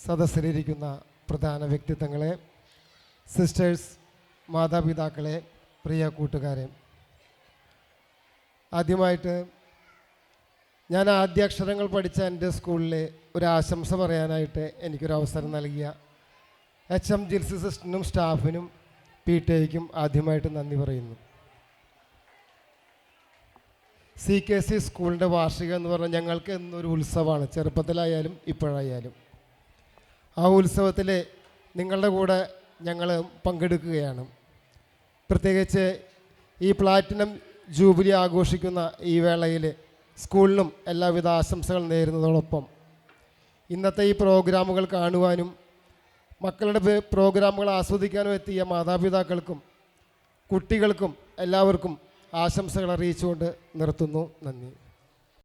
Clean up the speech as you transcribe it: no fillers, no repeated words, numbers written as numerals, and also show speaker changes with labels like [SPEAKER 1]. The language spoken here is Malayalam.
[SPEAKER 1] സദസ്സിലിരിക്കുന്ന പ്രധാന വ്യക്തിത്വങ്ങളെ, സിസ്റ്റേഴ്സ്, മാതാപിതാക്കളെ, പ്രിയ കൂട്ടുകാരെ, ആദ്യമായിട്ട് ഞാൻ ആദ്യാക്ഷരങ്ങൾ പഠിച്ച എൻ്റെ സ്കൂളിലെ ഒരു ആശംസ പറയാനായിട്ട് എനിക്കൊരു അവസരം നൽകിയ HM ജിൽസി സിസ്റ്ററിനും സ്റ്റാഫിനും PTAയ്ക്കും ആദ്യമായിട്ട് നന്ദി പറയുന്നു. CKC സ്കൂളിൻ്റെ വാർഷികം എന്ന് പറഞ്ഞാൽ ഞങ്ങൾക്ക് എന്നൊരു ഉത്സവമാണ്, ചെറുപ്പത്തിലായാലും ഇപ്പോഴായാലും. ആ ഉത്സവത്തിൽ നിങ്ങളുടെ കൂടെ ഞങ്ങൾ പങ്കെടുക്കുകയാണ്. പ്രത്യേകിച്ച് ഈ പ്ലാറ്റിനം ജൂബിലി ആഘോഷിക്കുന്ന ഈ വേളയിൽ സ്കൂളിനും എല്ലാവിധ ആശംസകൾ നേരുന്നതോടൊപ്പം ഇന്നത്തെ ഈ പ്രോഗ്രാമുകൾ കാണുവാനും മക്കളുടെ പ്രോഗ്രാമുകൾ ആസ്വദിക്കാനും എത്തിയ മാതാപിതാക്കൾക്കും കുട്ടികൾക്കും എല്ലാവർക്കും ആശംസകൾ അറിയിച്ചുകൊണ്ട് നിർത്തുന്നു. നന്ദി.